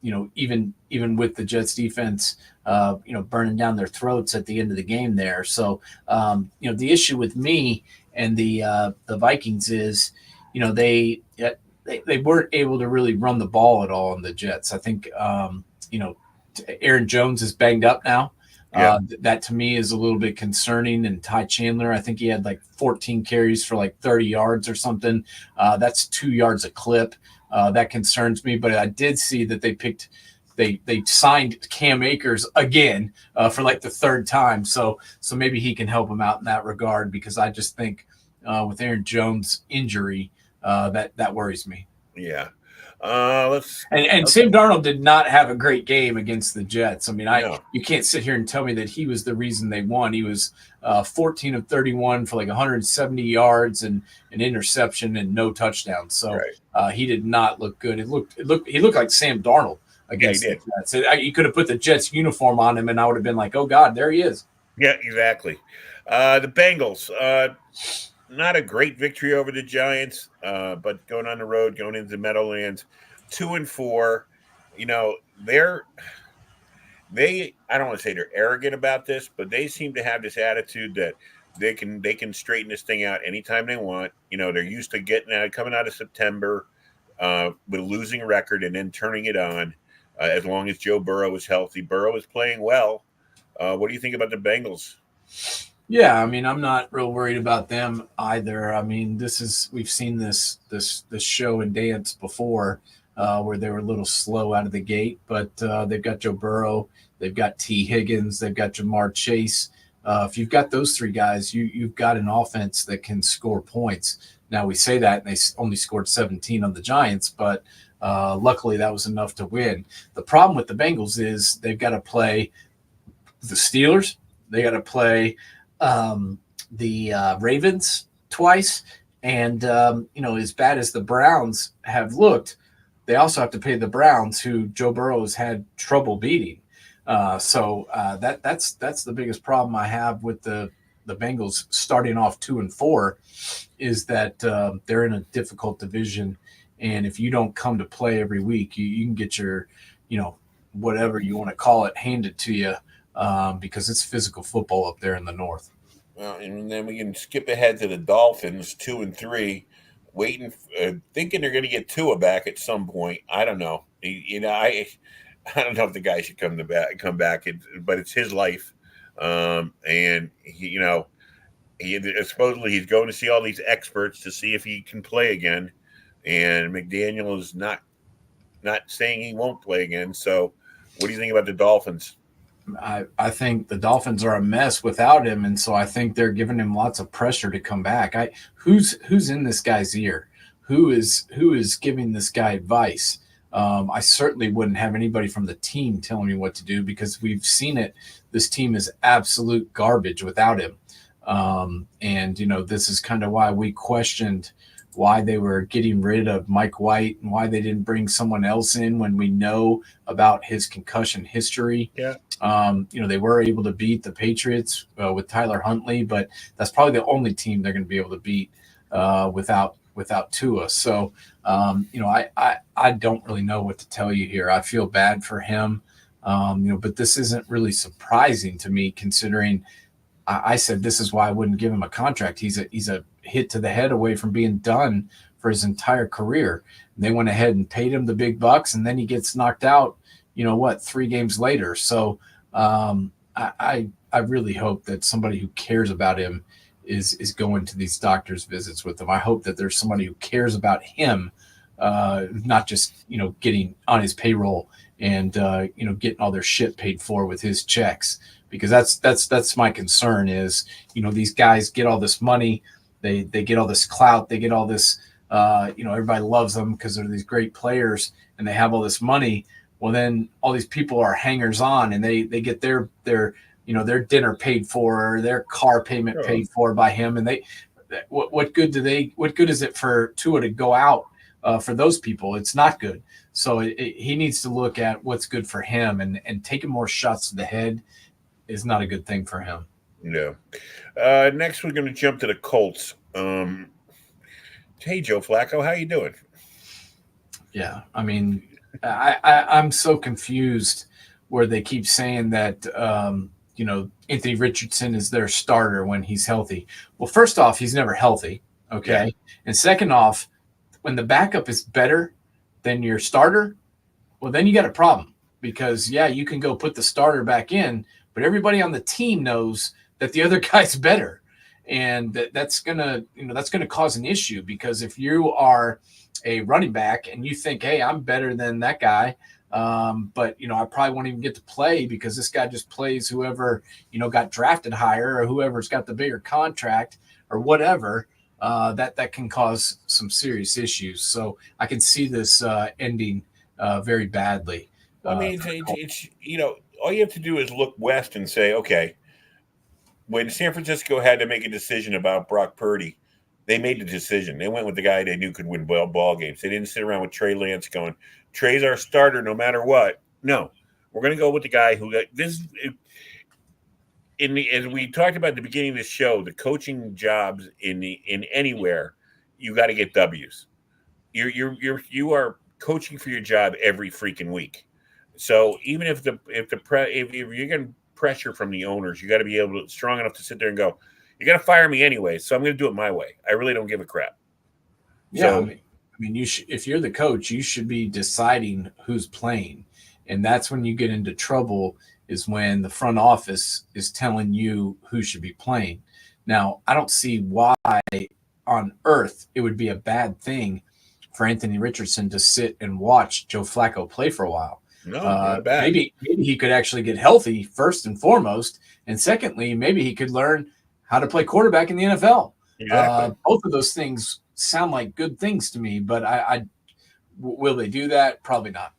Even with the Jets defense, burning down their throats at the end of the game there. So, the issue with me and the Vikings is, they weren't able to really run the ball at all in the Jets. I think, Aaron Jones is banged up now. Yeah. That to me is a little bit concerning. And Ty Chandler, I think he had like 14 carries for like 30 yards or something. That's 2 yards a clip. That concerns me. But I did see that they signed Cam Akers again for like the third time. So maybe he can help him out in that regard, because I just think with Aaron Jones' injury, that worries me. Yeah. Sam Darnold did not have a great game against the Jets. I mean, you can't sit here and tell me that he was the reason they won. He was 14 of 31 for like 170 yards and an interception and no touchdowns. So he did not look good. He looked like Sam Darnold against the Jets. You could have put the Jets uniform on him, and I would have been like, oh God, there he is. Yeah, exactly. The Bengals. Not a great victory over the Giants, but going on the road, going into Meadowlands, 2-4. I don't want to say they're arrogant about this, but they seem to have this attitude that they can straighten this thing out anytime they want. They're used to coming out of September with a losing record and then turning it on as long as Joe Burrow is healthy. Burrow is playing well. What do you think about the Bengals? Yeah, I mean, I'm not real worried about them either. I mean, we've seen this show and dance before where they were a little slow out of the gate, but they've got Joe Burrow, they've got T. Higgins, they've got Jamar Chase. If you've got those three guys, you've got an offense that can score points. Now, we say that, and they only scored 17 on the Giants, but luckily that was enough to win. The problem with the Bengals is they've got to play the Steelers, they got to play the Ravens twice, and as bad as the Browns have looked, they also have to pay the Browns, who Joe Burrow has had trouble beating. That's the biggest problem I have with the Bengals starting off 2-4, is that they're in a difficult division, and if you don't come to play every week, you can get your whatever you want to call it handed to you, because it's physical football up there in the north. Well, and then we can skip ahead to the Dolphins, 2-3, waiting, thinking they're going to get Tua back at some point. I don't know. I don't know if the guy should come back, but it's his life, and he supposedly he's going to see all these experts to see if he can play again, and McDaniel is not saying he won't play again. So, what do you think about the Dolphins? I think the Dolphins are a mess without him, and so I think they're giving him lots of pressure to come back. Who's in this guy's ear? Who is giving this guy advice? I certainly wouldn't have anybody from the team telling me what to do, because we've seen it. This team is absolute garbage without him, and this is kind of why we questioned why they were getting rid of Mike White and why they didn't bring someone else in when we know about his concussion history. Yeah. They were able to beat the Patriots with Tyler Huntley, but that's probably the only team they're going to be able to beat without Tua. So, I don't really know what to tell you here. I feel bad for him, but this isn't really surprising to me, considering I said this is why I wouldn't give him a contract. He's a hit to the head away from being done for his entire career. And they went ahead and paid him the big bucks, and then he gets knocked out, 3 games later. So I really hope that somebody who cares about him is going to these doctor's visits with him. I hope that there's somebody who cares about him, not just, getting on his payroll and, getting all their shit paid for with his checks, because that's my concern is, these guys get all this money. They get all this clout. They get all this, everybody loves them because they're these great players and they have all this money. Well, then all these people are hangers on, and they get their dinner paid for, or their car payment paid for by him. And what good is it for Tua to go out for those people? It's not good. So he needs to look at what's good for him, and taking more shots to the head is not a good thing for him. No. Next, we're going to jump to the Colts. Hey, Joe Flacco, how you doing? Yeah, I mean, I'm so confused where they keep saying that, Anthony Richardson is their starter when he's healthy. Well, first off, he's never healthy, okay? Yeah. And second off, when the backup is better than your starter, well, then you got a problem, because, yeah, you can go put the starter back in, but everybody on the team knows that the other guy's better. And that's gonna cause an issue, because if you are a running back and you think, hey, I'm better than that guy, but I probably won't even get to play because this guy just plays whoever got drafted higher, or whoever's got the bigger contract, or whatever, that can cause some serious issues. So I can see this ending very badly. I mean, it's all you have to do is look west and say, okay, when San Francisco had to make a decision about Brock Purdy, they made the decision. They went with the guy they knew could win ball games. They didn't sit around with Trey Lance going, Trey's our starter no matter what. No, we're going to go with the guy who got this. As we talked about at the beginning of the show, the coaching jobs in anywhere, you got to get W's. You are coaching for your job every freaking week. So even if you're getting pressure from the owners, you got to be strong enough to sit there and go, you're going to fire me anyway, so I'm going to do it my way. I really don't give a crap. Yeah, so, I mean, if you're the coach, you should be deciding who's playing, and that's when you get into trouble. Is when the front office is telling you who should be playing. Now, I don't see why on earth it would be a bad thing for Anthony Richardson to sit and watch Joe Flacco play for a while. No, not bad. Maybe he could actually get healthy first and foremost, and secondly, maybe he could learn how to play quarterback in the NFL. Exactly. Both of those things sound like good things to me, but will they do that? Probably not.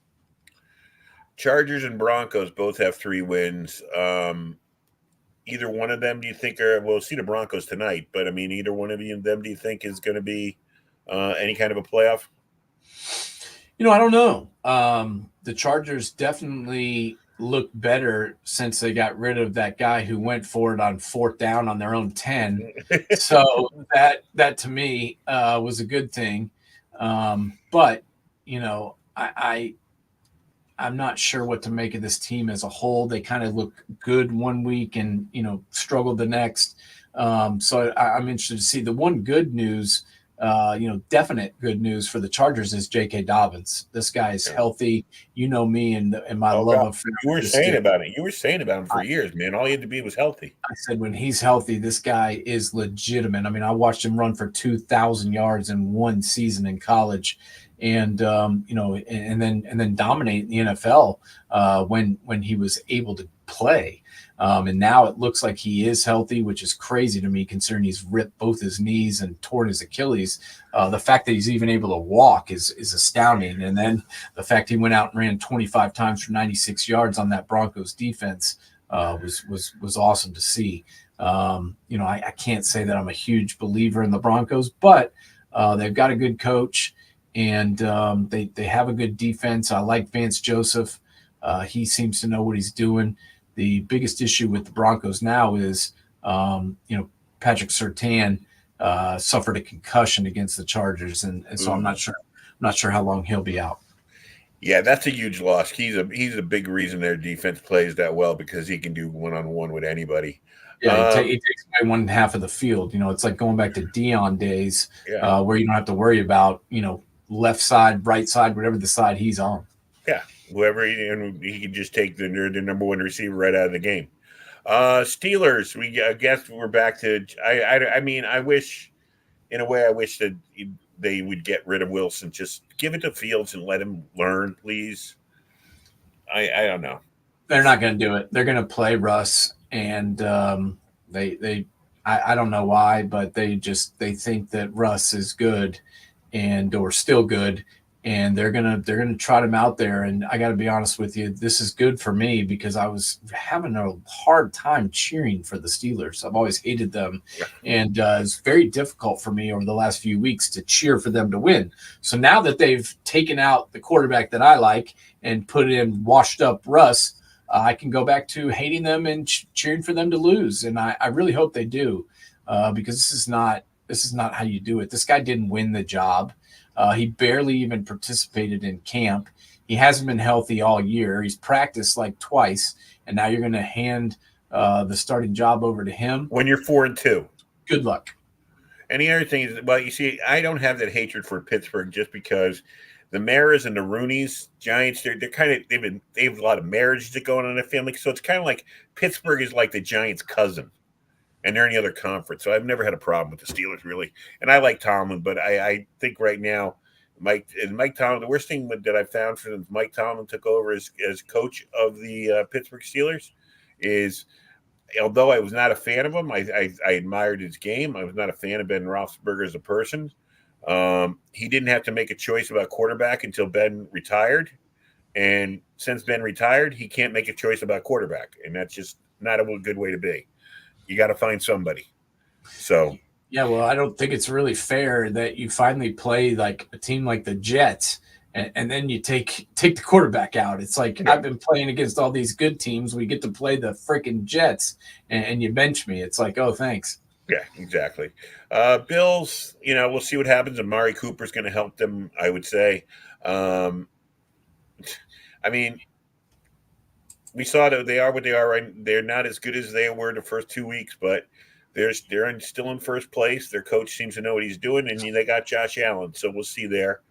Chargers and Broncos both have 3 wins. Either one of them, do you think we'll see the Broncos tonight, but I mean, either one of them, do you think is going to be any kind of a playoff? I don't know. The Chargers definitely look better since they got rid of that guy who went for it on 4th down on their own 10. So that to me was a good thing. But I I'm not sure what to make of this team as a whole. They kind of look good one week and, struggled the next. So I'm interested to see. The one good news, definite good news for the Chargers is J.K. Dobbins. This guy is healthy. You know me and my Oh love God, of you were saying about it. You were saying about him for years, man. All he had to be was healthy. I said when he's healthy, this guy is legitimate. I mean, I watched him run for 2,000 yards in one season in college, and and then dominate in the NFL when he was able to play. And now it looks like he is healthy, which is crazy to me considering he's ripped both his knees and torn his Achilles. The fact that he's even able to walk is astounding. And then the fact he went out and ran 25 times for 96 yards on that Broncos defense was awesome to see. I can't say that I'm a huge believer in the Broncos, but they've got a good coach and they have a good defense. I like Vance Joseph. He seems to know what he's doing. The biggest issue with the Broncos now is, Patrick Surtain suffered a concussion against the Chargers, and so I'm not sure how long he'll be out. Yeah, that's a huge loss. He's a big reason their defense plays that well because he can do one-on-one with anybody. Yeah, he takes away one half of the field. It's like going back to Dion days, where you don't have to worry about left side, right side, whatever the side he's on. Yeah, whoever he can just take the number one receiver right out of the game. Steelers, I guess we're back to. I mean, I wish that they would get rid of Wilson. Just give it to Fields and let him learn, please. I don't know. They're not going to do it. They're going to play Russ, and I don't know why, but they think that Russ is good or still good. And they're gonna trot him out there. And I got to be honest with you, this is good for me because I was having a hard time cheering for the Steelers. I've always hated them, and it's very difficult for me over the last few weeks to cheer for them to win. So now that they've taken out the quarterback that I like and put in washed up Russ, I can go back to hating them and cheering for them to lose. And I really hope they do, because this is not how you do it. This guy didn't win the job. He barely even participated in camp. He hasn't been healthy all year. He's practiced like twice, and now you're going to hand the starting job over to him. When you're 4-2. Good luck. And the other thing is, well, you see, I don't have that hatred for Pittsburgh just because the Maras and the Rooneys, Giants, they're kind of they have a lot of marriages that go on in their family. So it's kind of like Pittsburgh is like the Giants' cousin. And they're in the other conference. So I've never had a problem with the Steelers, really. And I like Tomlin, but I think right now, Mike Tomlin, the worst thing that I found since Mike Tomlin took over as coach of the Pittsburgh Steelers is, although I was not a fan of him, I admired his game. I was not a fan of Ben Roethlisberger as a person. He didn't have to make a choice about quarterback until Ben retired. And since Ben retired, he can't make a choice about quarterback. And that's just not a good way to be. You got to find somebody. So yeah, well, I don't think it's really fair that you finally play like a team like the Jets, and then you take the quarterback out. It's like I've been playing against all these good teams. We get to play the freaking Jets, and you bench me. It's like, oh, thanks. Yeah, exactly. Bills, we'll see what happens. Amari Cooper's going to help them, I would say. I mean, we saw that they are what they are. Right? They're not as good as they were the first 2 weeks, but they're still in first place. Their coach seems to know what he's doing, and they got Josh Allen, so we'll see there.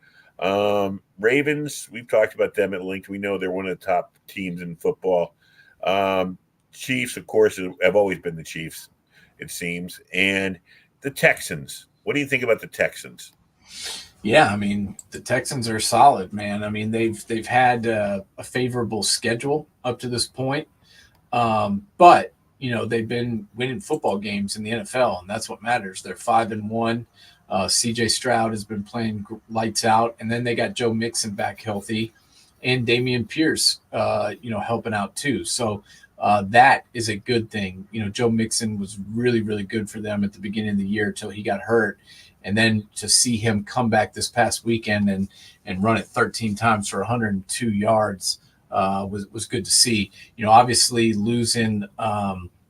Ravens, we've talked about them at length. We know they're one of the top teams in football. Chiefs, of course, have always been the Chiefs, it seems. And the Texans. What do you think about the Texans? Yeah, I mean, the Texans are solid, man. I mean, they've had a favorable schedule up to this point, but they've been winning football games in the NFL, and that's what matters. They're 5-1. C.J. Stroud has been playing lights out, and then they got Joe Mixon back healthy, and Dameon Pierce, helping out too. So that is a good thing. Joe Mixon was really, really good for them at the beginning of the year until he got hurt. And then to see him come back this past weekend and run it 13 times for 102 yards was good to see. Obviously losing,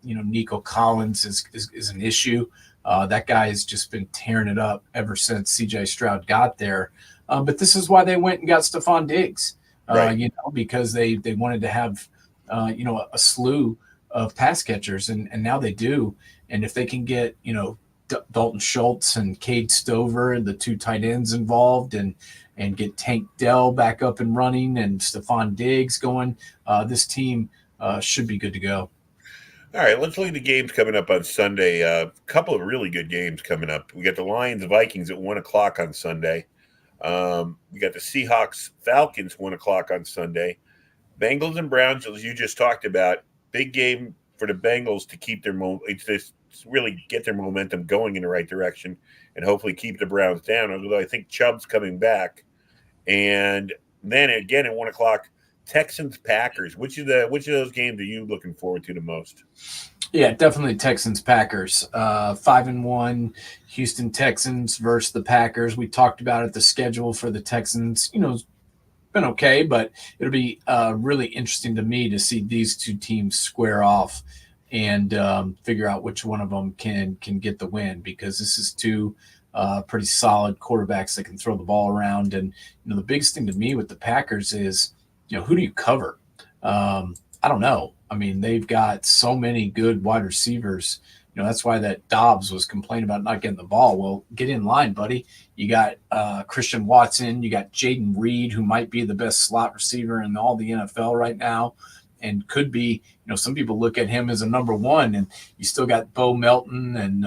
Nico Collins is an issue. That guy has just been tearing it up ever since C.J. Stroud got there. But this is why they went and got Stephon Diggs. Right. because they wanted to have, a slew of pass catchers, and now they do. And if they can get, Dalton Schultz and Cade Stover, the two tight ends involved, and get Tank Dell back up and running and Stephon Diggs going, this team should be good to go. All right, let's look at the games coming up on Sunday. A couple of really good games coming up. We got the Lions Vikings at 1 o'clock on Sunday. We got the Seahawks Falcons 1 o'clock on Sunday. Bengals and Browns, as you just talked about, big game for the Bengals to keep their really get their momentum going in the right direction and hopefully keep the Browns down. Although I think Chubb's coming back, and then again at 1 o'clock, Texans Packers. Which of those games are you looking forward to the most? Yeah, definitely Texans Packers. 5-1 Houston Texans versus the Packers. We talked about it. The schedule for the Texans, it's been okay, but it'll be really interesting to me to see these two teams square off and figure out which one of them can get the win, because this is two pretty solid quarterbacks that can throw the ball around. And the biggest thing to me with the Packers is, who do you cover? I don't know. I mean, they've got so many good wide receivers. That's why that Dobbs was complaining about not getting the ball. Well, get in line, buddy. You got Christian Watson. You got Jaden Reed, who might be the best slot receiver in all the NFL right now, and could be. Some people look at him as a number one, and you still got Bo Melton and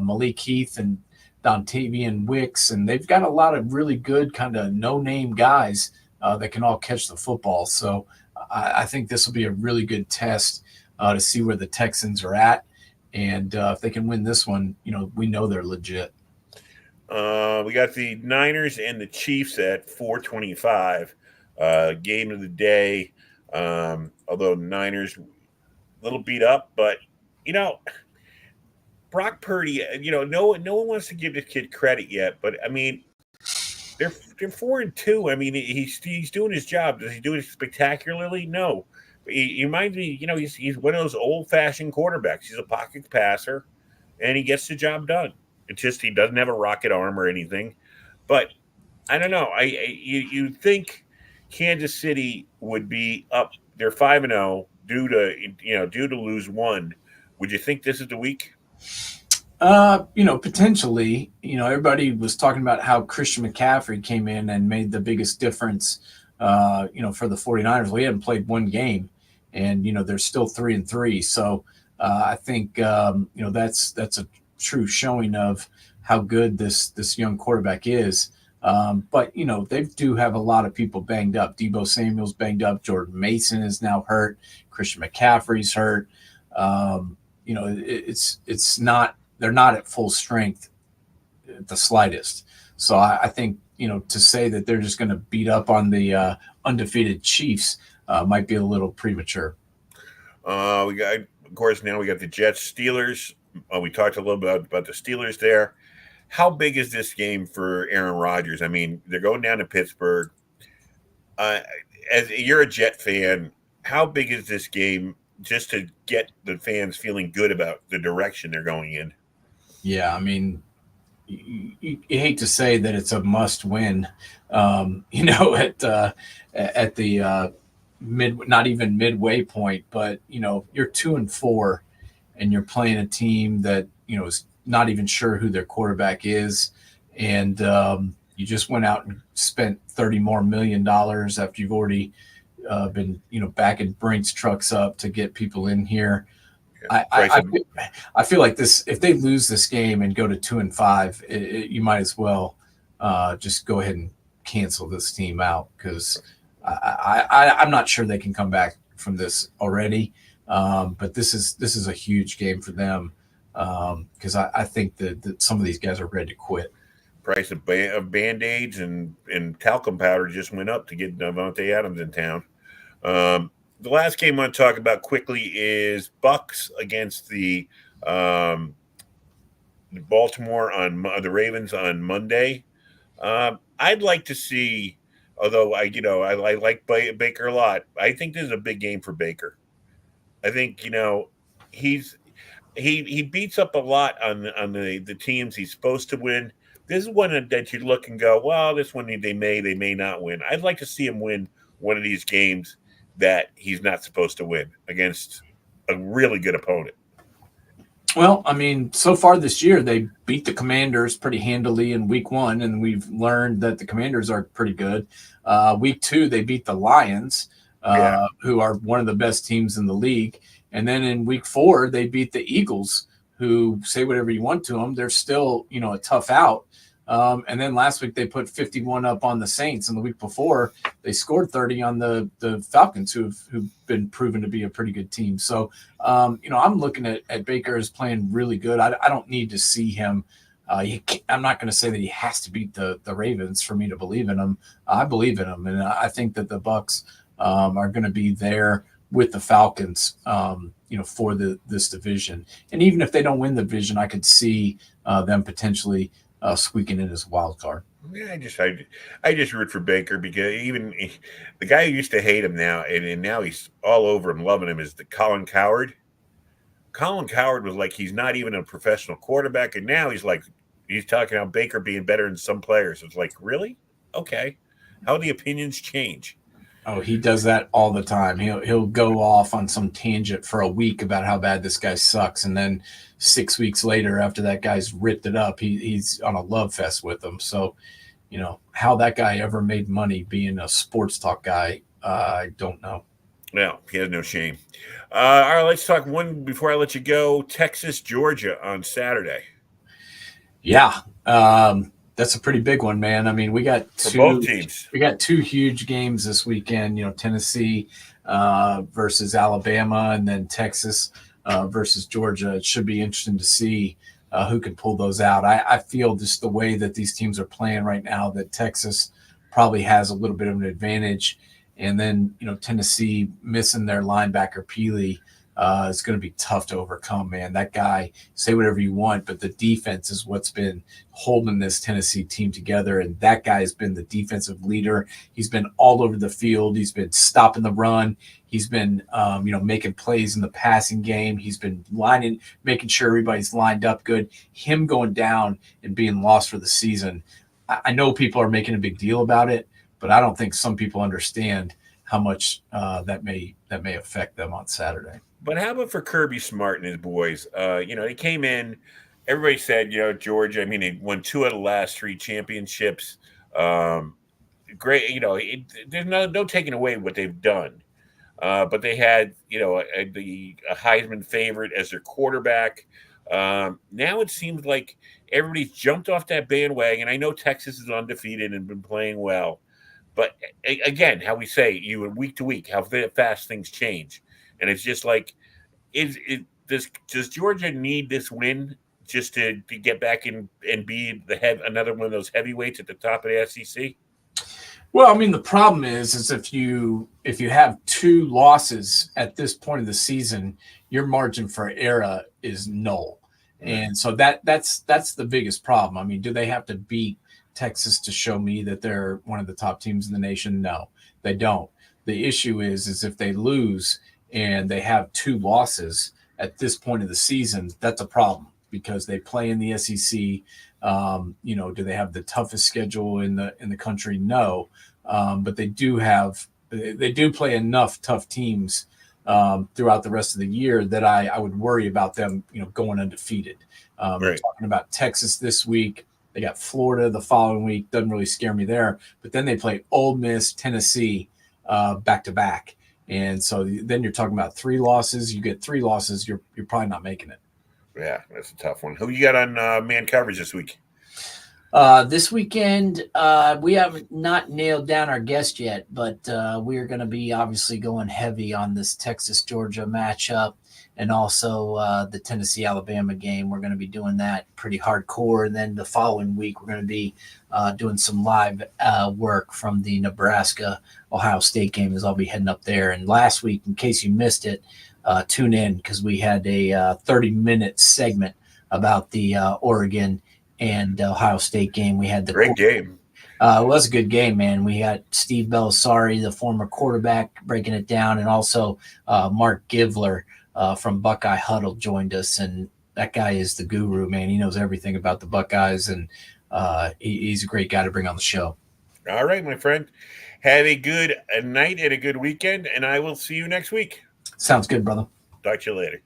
Malik Heath and Dontavian Wicks, and they've got a lot of really good kind of no-name guys that can all catch the football. So I think this will be a really good test to see where the Texans are at. And if they can win this one, we know they're legit. We got the Niners and the Chiefs at 4:25. Game of the day. Although Niners a little beat up, but Brock Purdy. No one wants to give this kid credit yet, but I mean, they're 4-2. I mean, he's doing his job. Does he do it spectacularly? No. He reminds me, he's one of those old fashioned quarterbacks. He's a pocket passer, and he gets the job done. It's just he doesn't have a rocket arm or anything. But I don't know. You think Kansas City would be up? They're 5-0 due to lose one. Would you think this is the week? Potentially. Everybody was talking about how Christian McCaffrey came in and made the biggest difference. For the 49ers. We hadn't played one game, and they're still 3-3. So I think that's a true showing of how good this young quarterback is. But they do have a lot of people banged up. Deebo Samuel's banged up. Jordan Mason is now hurt. Christian McCaffrey's hurt. It's not. They're not at full strength at the slightest. So I think to say that they're just going to beat up on the undefeated Chiefs might be a little premature. Of course, now we got the Jets Steelers. We talked a little bit about the Steelers there. How big is this game for Aaron Rodgers? I mean, they're going down to Pittsburgh. As you're a Jet fan, how big is this game just to get the fans feeling good about the direction they're going in? Yeah, I mean, you hate to say that it's a must win, at the not even midway point, but you're 2-4 and you're playing a team that is not even sure who their quarterback is, and you just went out and spent $30 more million after you've already been backing Brinks trucks up to get people in here. I feel like this. If they lose this game and go to 2-5, you might as well just go ahead and cancel this team out, because I'm not sure they can come back from this already. But this is a huge game for them, because I think that some of these guys are ready to quit. Price of Band-Aids and talcum powder just went up to get Davante Adams in town. The last game I want to talk about quickly is Bucks against the Baltimore on the Ravens on Monday. I'd like to see, although I like Baker a lot. I think this is a big game for Baker. I think he beats up a lot on the teams he's supposed to win, This is one that you look and go, well, this one they may not win. I'd like to see him win one of these games that he's not supposed to win against a really good opponent. Well, I mean, so far this year, they beat the Commanders pretty handily in week 1, and we've learned that the Commanders are pretty good. Week 2, they beat the Lions, who are one of the best teams in the league. And then in week 4, they beat the Eagles, who, say whatever you want to them, they're still, a tough out. And then last week they put 51 up on the Saints, and the week before they scored 30 on the Falcons, who've been proven to be a pretty good team. So, I'm looking at Baker as playing really good. I don't need to see him. I'm not going to say that he has to beat the Ravens for me to believe in him. I believe in him, and I think that the Bucs are going to be there with the Falcons, for this division. And even if they don't win the division, I could see them potentially squeaking in as a wild card. Yeah, I just root for Baker because even the guy who used to hate him now and now he's all over him, loving him, is the Colin Cowherd. Colin Cowherd was like he's not even a professional quarterback, and now he's talking about Baker being better than some players. It's like, really? Okay. How the opinions change. Oh, he does that all the time. He'll go off on some tangent for a week about how bad this guy sucks, and then 6 weeks later, after that guy's ripped it up, he's on a love fest with them. So, how that guy ever made money being a sports talk guy, I don't know. Well, he has no shame. All right, let's talk one before I let you go. Texas, Georgia on Saturday. Yeah. That's a pretty big one, man. I mean, we got both teams. We got 2 huge games this weekend. Tennessee versus Alabama, and then Texas versus Georgia. It should be interesting to see who can pull those out. I feel just the way that these teams are playing right now that Texas probably has a little bit of an advantage, and then Tennessee missing their linebacker Peely. It's going to be tough to overcome, man. That guy, say whatever you want, but the defense is what's been holding this Tennessee team together. And that guy has been the defensive leader. He's been all over the field. He's been stopping the run. He's been, making plays in the passing game. He's been making sure everybody's lined up good. Him going down and being lost for the season. I know people are making a big deal about it, but I don't think some people understand how much that may affect them on Saturday. But how about for Kirby Smart and his boys? They came in. Everybody said, Georgia. I mean, they won 2 out of the last 3 championships. Great. There's no taking away what they've done. But they had, a Heisman favorite as their quarterback. Now it seems like everybody's jumped off that bandwagon. I know Texas is undefeated and been playing well, but again, how we say, week to week, how fast things change. And it's just like, does Georgia need this win just to get back and be another one of those heavyweights at the top of the SEC? Well, I mean, the problem is if you have 2 losses at this point of the season, your margin for error is null, and so that's the biggest problem. I mean, do they have to beat Texas to show me that they're one of the top teams in the nation? No, they don't. The issue is if they lose and they have 2 losses at this point of the season, that's a problem because they play in the SEC. Do they have the toughest schedule in the country? No, but they do play enough tough teams throughout the rest of the year that I would worry about them, going undefeated. Right. Talking about Texas this week, they got Florida the following week. Doesn't really scare me there, but then they play Ole Miss, Tennessee back to back. And so then you're talking about 3 losses. You get 3 losses, you're probably not making it. Yeah, that's a tough one. Who you got on man coverage this week? This weekend, we have not nailed down our guest yet, but we're going to be obviously going heavy on this Texas-Georgia matchup and also the Tennessee-Alabama game. We're going to be doing that pretty hardcore. And then the following week, we're going to be doing some live work from the Nebraska-Ohio State game as I'll be heading up there. And last week, in case you missed it, tune in because we had a 30-minute segment about the Oregon and Ohio State game. We had the great game. It was a good game, man. We had Steve Belisari, the former quarterback, breaking it down, and also Mark Givler from Buckeye Huddle joined us, and that guy is the guru, man. He knows everything about the Buckeyes, and he's a great guy to bring on the show. All right, my friend. Have a good night and a good weekend, and I will see you next week. Sounds good, brother. Talk to you later.